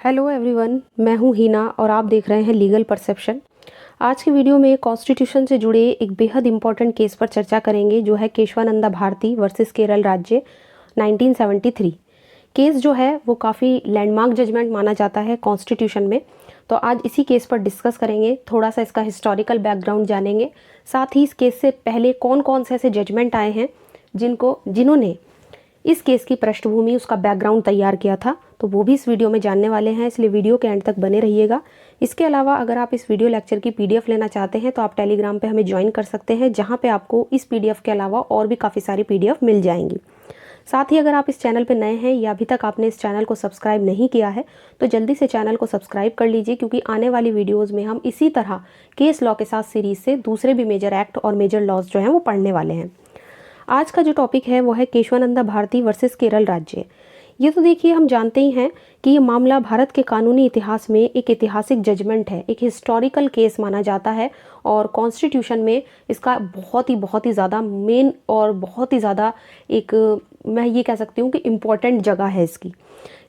Hello everyone, मैं हूं हीना और आप देख रहे हैं लीगल परसेप्शन। आज की वीडियो में कॉन्स्टिट्यूशन से जुड़े एक बेहद इंपॉर्टेंट केस पर चर्चा करेंगे, जो है केशवानंदा भारती वर्सेस केरल राज्य 1973। केस जो है वो काफ़ी लैंडमार्क जजमेंट माना जाता है कॉन्स्टिट्यूशन में। तो आज इसी केस पर डिस्कस करेंगे, थोड़ा सा इसका हिस्टोरिकल बैकग्राउंड जानेंगे। साथ ही इस केस से पहले कौन कौन से ऐसे जजमेंट आए हैं जिन्होंने इस केस की पृष्ठभूमि, उसका बैकग्राउंड तैयार किया था, तो वो भी इस वीडियो में जानने वाले हैं, इसलिए वीडियो के एंड तक बने रहिएगा। इसके अलावा अगर आप इस वीडियो लेक्चर की पीडीएफ लेना चाहते हैं तो आप टेलीग्राम पे हमें ज्वाइन कर सकते हैं, जहां पे आपको इस पीडीएफ के अलावा और भी काफ़ी सारी पीडीएफ मिल जाएंगी। साथ ही अगर आप इस चैनल पर नए हैं या अभी तक आपने इस चैनल को सब्सक्राइब नहीं किया है तो जल्दी से चैनल को सब्सक्राइब कर लीजिए, क्योंकि आने वाली वीडियोज़ में हम इसी तरह केस लॉ के साथ सीरीज से दूसरे भी मेजर एक्ट और मेजर लॉज जो हैं वो पढ़ने वाले हैं। आज का जो टॉपिक है वो है केशवानंदा भारती वर्सेस केरल राज्य। ये तो देखिए, हम जानते ही हैं कि ये मामला भारत के कानूनी इतिहास में एक ऐतिहासिक जजमेंट है, एक हिस्टोरिकल केस माना जाता है और कॉन्स्टिट्यूशन में इसका बहुत ही ज़्यादा मेन और बहुत ही ज़्यादा एक, मैं ये कह सकती हूँ कि इम्पॉर्टेंट जगह है इसकी।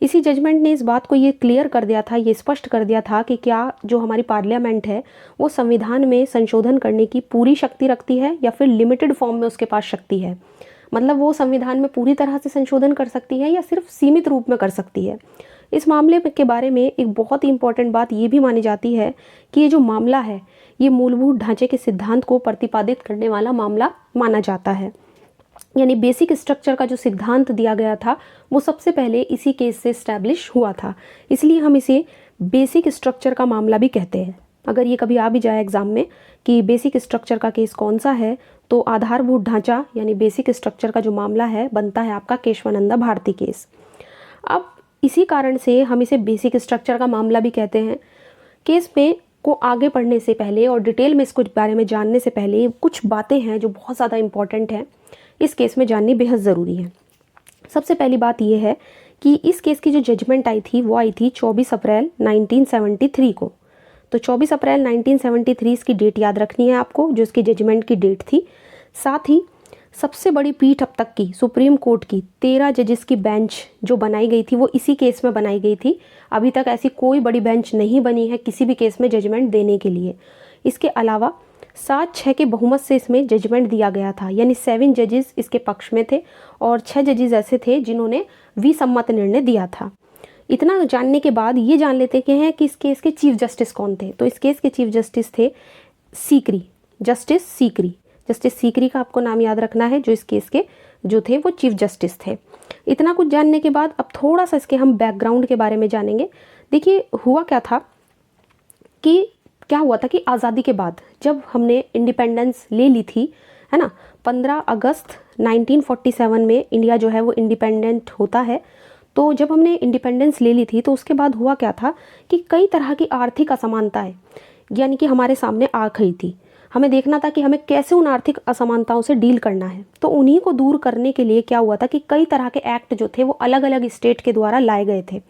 इसी जजमेंट ने इस बात को ये क्लियर कर दिया था, ये स्पष्ट कर दिया था कि क्या जो हमारी पार्लियामेंट है वो संविधान में संशोधन करने की पूरी शक्ति रखती है या फिर लिमिटेड फॉर्म में उसके पास शक्ति है। मतलब वो संविधान में पूरी तरह से संशोधन कर सकती है या सिर्फ सीमित रूप में कर सकती है। इस मामले के बारे में एक बहुत ही इंपॉर्टेंट बात ये भी मानी जाती है कि ये जो मामला है ये मूलभूत ढांचे के सिद्धांत को प्रतिपादित करने वाला मामला माना जाता है। यानी बेसिक स्ट्रक्चर का जो सिद्धांत दिया गया था वो सबसे पहले इसी केस से इस्टेब्लिश हुआ था, इसलिए हम इसे बेसिक स्ट्रक्चर का मामला भी कहते हैं। अगर ये कभी आ भी जाए एग्जाम में कि बेसिक स्ट्रक्चर का केस कौन सा है, तो आधारभूत ढांचा यानी बेसिक स्ट्रक्चर का जो मामला है बनता है आपका केशवानंदा भारती केस। अब इसी कारण से हम इसे बेसिक स्ट्रक्चर का मामला भी कहते हैं। केस में को आगे पढ़ने से पहले और डिटेल में इसको बारे में जानने से पहले कुछ बातें हैं जो बहुत ज़्यादा इंपॉर्टेंट हैं, इस केस में जाननी बेहद ज़रूरी है। सबसे पहली बात यह है कि इस केस की जो जजमेंट आई थी वो आई थी 24 अप्रैल 1973 को। तो 24 अप्रैल 1973 इसकी डेट याद रखनी है आपको, जो इसकी जजमेंट की डेट थी। साथ ही सबसे बड़ी पीठ अब तक की सुप्रीम कोर्ट की 13 जजेस की बेंच जो बनाई गई थी वो इसी केस में बनाई गई थी। अभी तक ऐसी कोई बड़ी बेंच नहीं बनी है किसी भी केस में जजमेंट देने के लिए। इसके अलावा 7-6 के बहुमत से इसमें जजमेंट दिया गया था, यानी 7 जजेस इसके पक्ष में थे और 6 जजेस ऐसे थे जिन्होंने विसम्मत निर्णय दिया था। इतना जानने के बाद ये जान लेते हैं कि इस केस के चीफ जस्टिस कौन थे। तो इस केस के चीफ जस्टिस थे सीकरी, जस्टिस सीकरी। जस्टिस सीकरी का आपको नाम याद रखना है, जो इस केस के जो थे वो चीफ जस्टिस थे। इतना कुछ जानने के बाद अब थोड़ा सा इसके हम बैकग्राउंड के बारे में जानेंगे। देखिए, हुआ क्या था कि क्या हुआ था कि आज़ादी के बाद जब हमने इंडिपेंडेंस ले ली थी, है ना, 15 अगस्त 1947 में इंडिया जो है वो इंडिपेंडेंट होता है। तो जब हमने इंडिपेंडेंस ले ली थी तो उसके बाद हुआ क्या था कि कई तरह की आर्थिक असमानताएं यानी कि हमारे सामने आ गई थी। हमें देखना था कि हमें कैसे उन आर्थिक असमानताओं से डील करना है। तो उन्हीं को दूर करने के लिए क्या हुआ था कि कई तरह के एक्ट जो थे वो अलग अलग स्टेट के द्वारा लाए गए थे।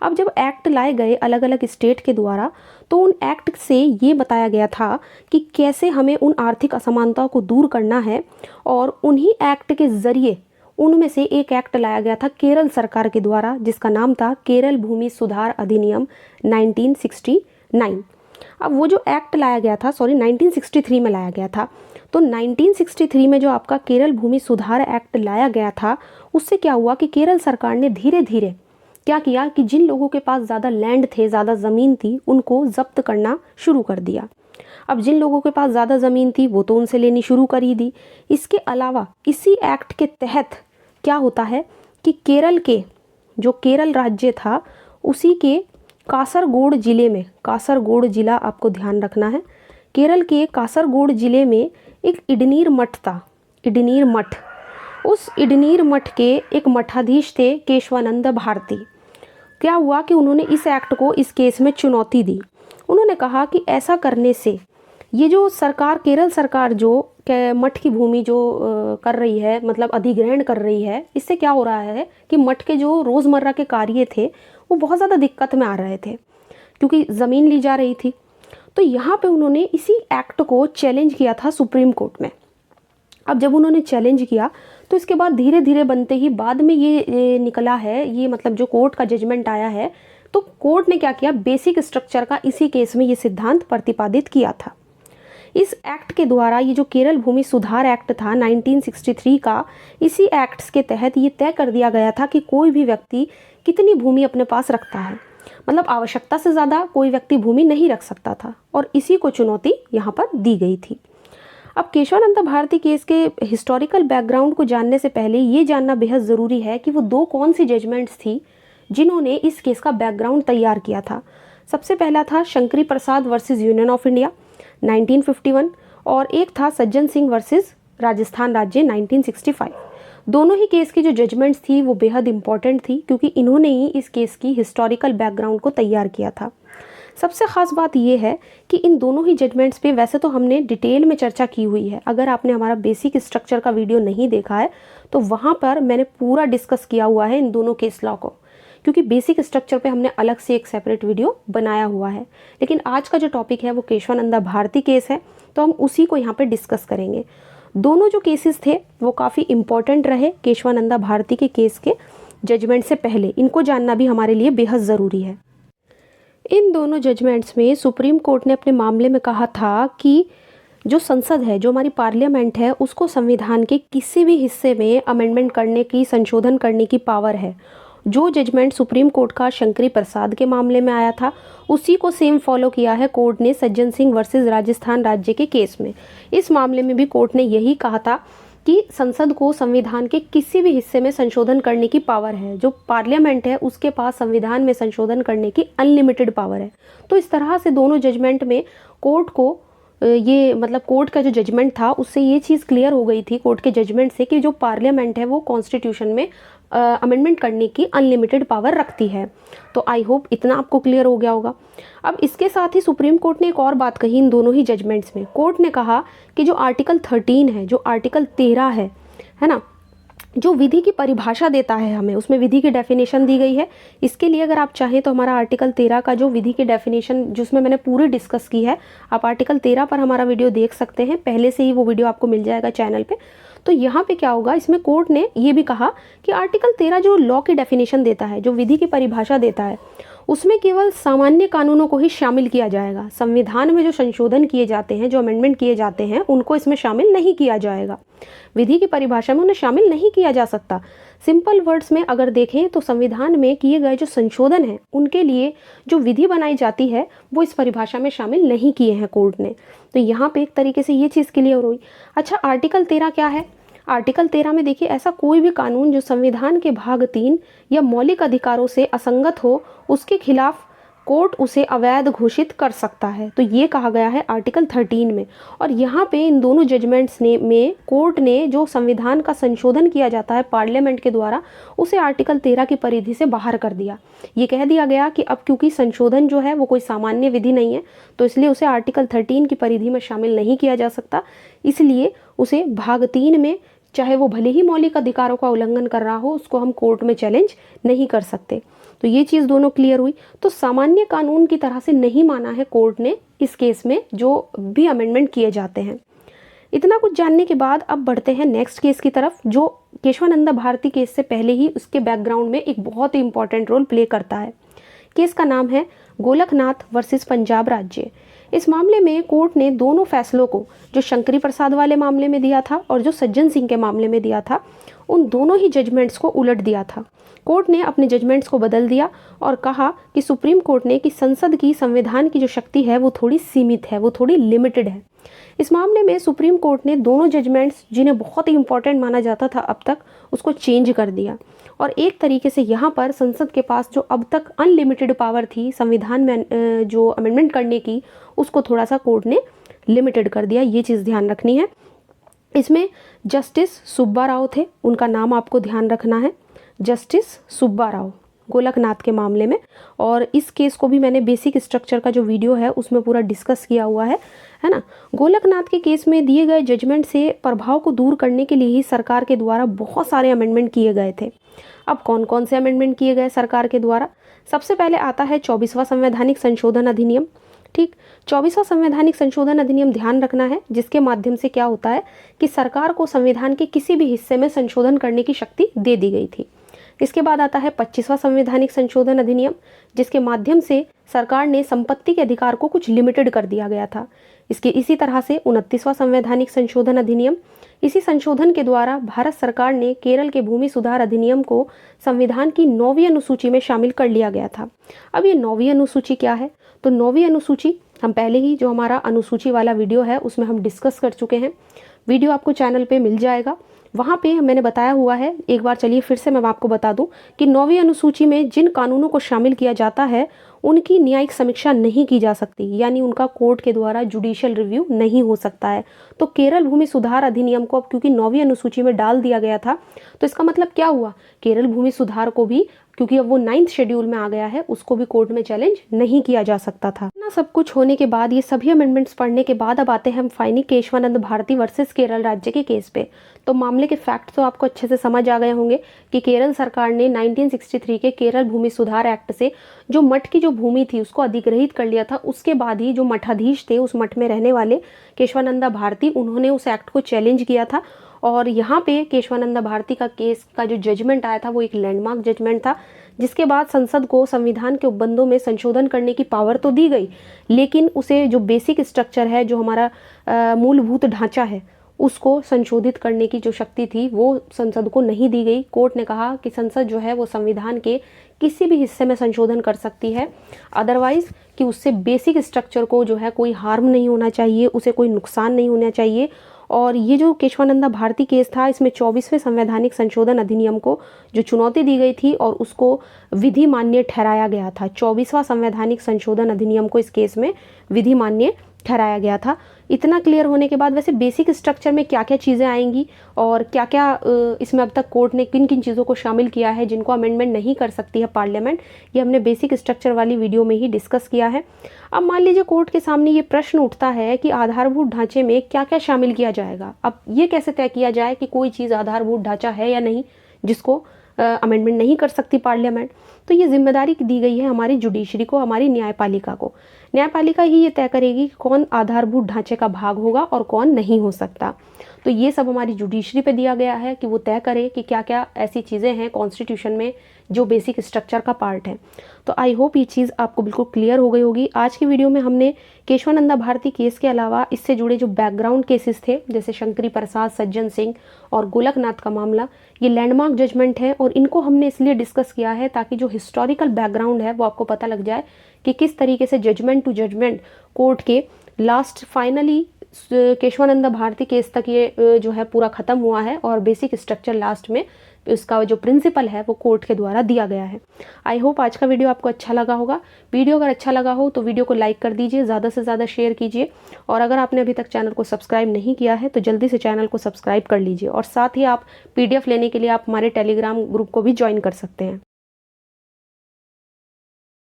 अब जब एक्ट लाए गए अलग अलग स्टेट के द्वारा, तो उन एक्ट से ये बताया गया था कि कैसे हमें उन आर्थिक असमानताओं को दूर करना है, और उन्हीं एक्ट के ज़रिए उनमें से एक एक्ट लाया गया था केरल सरकार के द्वारा, जिसका नाम था केरल भूमि सुधार अधिनियम 1969। अब वो जो एक्ट लाया गया था, 1963 में लाया गया था। तो 1963 में जो आपका केरल भूमि सुधार एक्ट लाया गया था, उससे क्या हुआ कि केरल सरकार ने धीरे धीरे क्या किया कि जिन लोगों के पास ज़्यादा लैंड थे, ज़्यादा ज़मीन थी, उनको जब्त करना शुरू कर दिया। अब जिन लोगों के पास ज़्यादा ज़मीन थी वो तो उनसे लेनी शुरू कर ही दी। इसके अलावा इसी एक्ट के तहत क्या होता है कि केरल के जो केरल राज्य था उसी के कासरगोड ज़िले में, कासरगोड ज़िला आपको ध्यान रखना है, केरल के कासरगोड ज़िले में एक इडनीर मठ था, इडनीर मठ। उस इडनीर मठ के एक मठाधीश थे केशवानंद भारती। क्या हुआ कि उन्होंने इस एक्ट को इस केस में चुनौती दी। उन्होंने कहा कि ऐसा करने से ये जो सरकार, केरल सरकार जो मठ की भूमि जो कर रही है, मतलब अधिग्रहण कर रही है, इससे क्या हो रहा है कि मठ के जो रोज़मर्रा के कार्य थे वो बहुत ज़्यादा दिक्कत में आ रहे थे, क्योंकि ज़मीन ली जा रही थी। तो यहाँ पे उन्होंने इसी एक्ट को चैलेंज किया था सुप्रीम कोर्ट में। अब जब उन्होंने चैलेंज किया तो इसके बाद धीरे धीरे बनते ही बाद में ये निकला है, ये मतलब जो कोर्ट का जजमेंट आया है, तो कोर्ट ने क्या किया, बेसिक स्ट्रक्चर का इसी केस में ये सिद्धांत प्रतिपादित किया था। इस एक्ट के द्वारा, ये जो केरल भूमि सुधार एक्ट था 1963 का, इसी एक्ट्स के तहत ये तय कर दिया गया था कि कोई भी व्यक्ति कितनी भूमि अपने पास रखता है, मतलब आवश्यकता से ज़्यादा कोई व्यक्ति भूमि नहीं रख सकता था, और इसी को चुनौती यहाँ पर दी गई थी। अब केशवानंद भारती केस के हिस्टोरिकल बैकग्राउंड को जानने से पहले ये जानना बेहद ज़रूरी है कि वो दो कौन सी जजमेंट्स थी जिन्होंने इस केस का बैकग्राउंड तैयार किया था। सबसे पहला था शंकरी प्रसाद वर्सेस यूनियन ऑफ इंडिया 1951, और एक था सज्जन सिंह वर्सेस राजस्थान राज्य 1965। दोनों ही केस की जो जजमेंट्स थी वो बेहद इंपॉर्टेंट थी, क्योंकि इन्होंने ही इस केस की हिस्टोरिकल बैकग्राउंड को तैयार किया था। सबसे ख़ास बात यह है कि इन दोनों ही जजमेंट्स पे वैसे तो हमने डिटेल में चर्चा की हुई है। अगर आपने हमारा बेसिक स्ट्रक्चर का वीडियो नहीं देखा है तो वहाँ पर मैंने पूरा डिस्कस किया हुआ है इन दोनों केस लॉ को, क्योंकि बेसिक स्ट्रक्चर पे हमने अलग से एक सेपरेट वीडियो बनाया हुआ है। लेकिन आज का जो टॉपिक है वो केशवानंदा भारती केस है, तो हम उसी को यहाँ पे डिस्कस करेंगे। दोनों जो केसेस थे वो काफ़ी इंपॉर्टेंट रहे केशवानंदा भारती के केस के जजमेंट से पहले, इनको जानना भी हमारे लिए बेहद ज़रूरी है। इन दोनों जजमेंट्स में सुप्रीम कोर्ट ने अपने मामले में कहा था कि जो संसद है, जो हमारी पार्लियामेंट है, उसको संविधान के किसी भी हिस्से में अमेंडमेंट करने की, संशोधन करने की पावर है। जो जजमेंट सुप्रीम कोर्ट का शंकरी प्रसाद के मामले में आया था, उसी को सेम फॉलो किया है कोर्ट ने सज्जन सिंह वर्सेस राजस्थान राज्य के केस में। इस मामले में भी कोर्ट ने यही कहा था कि संसद को संविधान के किसी भी हिस्से में संशोधन करने की पावर है। जो पार्लियामेंट है उसके पास संविधान में संशोधन करने की अनलिमिटेड पावर है। तो इस तरह से दोनों जजमेंट में कोर्ट को ये मतलब कोर्ट का जो जजमेंट था उससे ये चीज़ क्लियर हो गई थी कोर्ट के जजमेंट से कि जो पार्लियामेंट है वो कॉन्स्टिट्यूशन में अमेंडमेंट करने की अनलिमिटेड पावर रखती है। तो आई होप इतना आपको क्लियर हो गया होगा। अब इसके साथ ही सुप्रीम कोर्ट ने एक और बात कही इन दोनों ही जजमेंट्स में। कोर्ट ने कहा कि जो आर्टिकल 13 है, जो आर्टिकल 13 है ना, जो विधि की परिभाषा देता है हमें, उसमें विधि की डेफिनेशन दी गई है। इसके लिए अगर आप चाहें तो हमारा आर्टिकल 13 का जो विधि की डेफिनेशन जिसमें मैंने पूरी डिस्कस की है, आप आर्टिकल 13 पर हमारा वीडियो देख सकते हैं, पहले से ही वो वीडियो आपको मिल जाएगा चैनल पे। तो यहाँ पे क्या होगा, इसमें कोर्ट ने ये भी कहा कि आर्टिकल 13 जो लॉ की डेफिनेशन देता है, जो विधि की परिभाषा देता है, उसमें केवल सामान्य कानूनों को ही शामिल किया जाएगा। संविधान में जो संशोधन किए जाते हैं, जो अमेंडमेंट किए जाते हैं, उनको इसमें शामिल नहीं किया जाएगा। विधि की परिभाषा में उन्हें शामिल नहीं किया जा सकता। सिंपल वर्ड्स में अगर देखें तो संविधान में किए गए जो संशोधन हैं, उनके लिए जो विधि बनाई जाती है वो इस परिभाषा में शामिल नहीं किए हैं कोर्ट ने। तो यहाँ पे एक तरीके से ये चीज़ क्लियर हुई। अच्छा, आर्टिकल 13 क्या है? आर्टिकल 13 में देखिए, ऐसा कोई भी कानून जो संविधान के भाग 3 या मौलिक अधिकारों से असंगत हो, उसके खिलाफ कोर्ट उसे अवैध घोषित कर सकता है। तो ये कहा गया है आर्टिकल 13 में। और यहाँ पे इन दोनों जजमेंट्स में कोर्ट ने जो संविधान का संशोधन किया जाता है पार्लियामेंट के द्वारा, उसे आर्टिकल 13 की परिधि से बाहर कर दिया। ये कह दिया गया कि अब क्योंकि संशोधन जो है वो कोई सामान्य विधि नहीं है, तो इसलिए उसे आर्टिकल 13 की परिधि में शामिल नहीं किया जा सकता। इसलिए उसे भाग 3 में, चाहे वो भले ही मौलिक अधिकारों का उल्लंघन कर रहा हो, उसको हम कोर्ट में चैलेंज नहीं कर सकते। तो ये चीज़ दोनों क्लियर हुई। तो सामान्य कानून की तरह से नहीं माना है कोर्ट ने इस केस में जो भी अमेंडमेंट किए जाते हैं। इतना कुछ जानने के बाद अब बढ़ते हैं नेक्स्ट केस की तरफ, जो केशवानंदा भारती केस से पहले ही उसके बैकग्राउंड में एक बहुत ही इंपॉर्टेंट रोल प्ले करता है। केस का नाम है गोलकनाथ वर्सेस पंजाब राज्य। इस मामले में कोर्ट ने दोनों फैसलों को, जो शंकरी प्रसाद वाले मामले में दिया था और जो सज्जन सिंह के मामले में दिया था, उन दोनों ही जजमेंट्स को उलट दिया था। कोर्ट ने अपने जजमेंट्स को बदल दिया और कहा कि सुप्रीम कोर्ट ने कि संसद की, संविधान की जो शक्ति है वो थोड़ी सीमित है, वो थोड़ी लिमिटेड है। इस मामले में सुप्रीम कोर्ट ने दोनों जजमेंट्स, जिन्हें बहुत ही इंपॉर्टेंट माना जाता था अब तक, उसको चेंज कर दिया। और एक तरीके से यहाँ पर संसद के पास जो अब तक अनलिमिटेड पावर थी संविधान में जो अमेंडमेंट करने की, उसको थोड़ा सा कोर्ट ने लिमिटेड कर दिया। ये चीज़ ध्यान रखनी है। इसमें जस्टिस सुब्बा राव थे, उनका नाम आपको ध्यान रखना है, जस्टिस सुब्बा राव, गोलकनाथ के मामले में। और इस केस को भी मैंने बेसिक स्ट्रक्चर का जो वीडियो है उसमें पूरा डिस्कस किया हुआ है ना। गोलकनाथ के केस में दिए गए जजमेंट से प्रभाव को दूर करने के लिए ही सरकार के द्वारा बहुत सारे अमेंडमेंट किए गए थे। अब कौन कौन से अमेंडमेंट किए गए सरकार के द्वारा? सबसे पहले आता है 24वां संवैधानिक संशोधन अधिनियम ठीक। 24वां संवैधानिक संशोधन अधिनियम ध्यान रखना है, जिसके माध्यम से क्या होता है कि सरकार को संविधान के किसी भी हिस्से में संशोधन करने की शक्ति दे दी गई थी। इसके बाद आता है 25वां संवैधानिक संशोधन अधिनियम, जिसके माध्यम से सरकार ने संपत्ति के अधिकार को कुछ लिमिटेड कर दिया गया था। इसी तरह से 29वां संवैधानिक संशोधन अधिनियम, इसी संशोधन के द्वारा भारत सरकार ने केरल के भूमि सुधार अधिनियम को संविधान की 9वीं अनुसूची में शामिल कर लिया गया था। अब ये 9वीं अनुसूची क्या है? तो 9वीं अनुसूची हम पहले ही जो हमारा अनुसूची वाला वीडियो है उसमें हम डिस्कस कर चुके हैं। वीडियो आपको चैनल पे मिल जाएगा, वहाँ पे मैंने बताया हुआ है। एक बार चलिए फिर से मैं आपको बता दूं कि 9वीं अनुसूची में जिन कानूनों को शामिल किया जाता है उनकी न्यायिक समीक्षा नहीं की जा सकती, यानी उनका कोर्ट के द्वारा जुडिशियल रिव्यू नहीं हो सकता है। तो केरल भूमि सुधार अधिनियम को अब क्योंकि 9वीं अनुसूची में डाल दिया गया था, तो इसका मतलब क्या हुआ, केरल भूमि सुधार को भी, क्योंकि अब वो 9th शेड्यूल में आ गया है, उसको भी कोर्ट में चैलेंज नहीं किया जा सकता था ना। सब कुछ होने के बाद, ये सभी अमेंडमेंट्स पढ़ने के बाद अब आते हैं हम फाइनी केशवानंद भारती वर्सेस केरल राज्य के केस पे। तो मामले के फैक्ट तो आपको अच्छे से समझ आ गए होंगे कि केरल सरकार ने 1963 के केरल भूमि सुधार एक्ट से जो मठ की जो भूमि थी उसको अधिग्रहित कर लिया था। उसके बाद ही जो मठाधीश थे, उस मठ में रहने वाले केशवानंदा भारती, उन्होंने उस एक्ट को चैलेंज किया था। और यहाँ पे केशवानंदा भारती का केस का जो जजमेंट आया था वो एक लैंडमार्क जजमेंट था, जिसके बाद संसद को संविधान के उपबंधों में संशोधन करने की पावर तो दी गई, लेकिन उसे जो बेसिक स्ट्रक्चर है, जो हमारा मूलभूत ढांचा है, उसको संशोधित करने की जो शक्ति थी वो संसद को नहीं दी गई। कोर्ट ने कहा कि संसद जो है वो संविधान के किसी भी हिस्से में संशोधन कर सकती है, अदरवाइज कि उससे बेसिक स्ट्रक्चर को जो है कोई हार्म नहीं होना चाहिए, उसे कोई नुकसान नहीं होना चाहिए। और ये जो केशवानंदा भारती केस था, इसमें 24वें संवैधानिक संशोधन अधिनियम को जो चुनौती दी गई थी और उसको विधि मान्य ठहराया गया था। 24वां संवैधानिक संशोधन अधिनियम को इस केस में विधि मान्य ठहराया गया था। इतना क्लियर होने के बाद वैसे बेसिक स्ट्रक्चर में क्या क्या चीज़ें आएंगी और क्या क्या इसमें अब तक कोर्ट ने किन किन चीज़ों को शामिल किया है जिनको अमेंडमेंट नहीं कर सकती है पार्लियामेंट, ये हमने बेसिक स्ट्रक्चर वाली वीडियो में ही डिस्कस किया है। अब मान लीजिए कोर्ट के सामने ये प्रश्न उठता है कि आधारभूत ढांचे में क्या क्या शामिल किया जाएगा। अब ये कैसे तय किया जाए कि कोई चीज़ आधारभूत ढांचा है या नहीं जिसको अमेंडमेंट नहीं कर सकती पार्लियामेंट। तो ये जिम्मेदारी दी गई है हमारी जुडिशरी को, हमारी न्यायपालिका को। न्यायपालिका ही ये तय करेगी कि कौन आधारभूत ढांचे का भाग होगा और कौन नहीं हो सकता। तो ये सब हमारी जुडिशरी पे दिया गया है कि वो तय करे कि क्या क्या ऐसी चीज़ें हैं कॉन्स्टिट्यूशन में जो बेसिक स्ट्रक्चर का पार्ट है। तो आई होप ये चीज़ आपको बिल्कुल क्लियर हो गई होगी। आज की वीडियो में हमने केशवानंदा भारती केस के अलावा इससे जुड़े जो बैकग्राउंड केसेस थे, जैसे शंकरी प्रसाद, सज्जन सिंह और गोलकनाथ का मामला, ये लैंडमार्क जजमेंट है और इनको हमने इसलिए डिस्कस किया है ताकि जो हिस्टोरिकल बैकग्राउंड है वो आपको पता लग जाए कि किस तरीके से जजमेंट टू जजमेंट कोर्ट के last finally Kesavananda Bharati case तक ये जो है पूरा खत्म हुआ है और बेसिक स्ट्रक्चर लास्ट में उसका जो प्रिंसिपल है वो कोर्ट के द्वारा दिया गया है। आई होप आज का वीडियो आपको अच्छा लगा होगा। वीडियो अगर अच्छा लगा हो तो वीडियो को लाइक कर दीजिए, ज़्यादा से ज़्यादा शेयर कीजिए और अगर आपने अभी तक चैनल को सब्सक्राइब नहीं किया है तो जल्दी से चैनल को सब्सक्राइब कर लीजिए और साथ ही आप PDF लेने के लिए आप हमारे टेलीग्राम ग्रुप को भी ज्वाइन कर सकते हैं।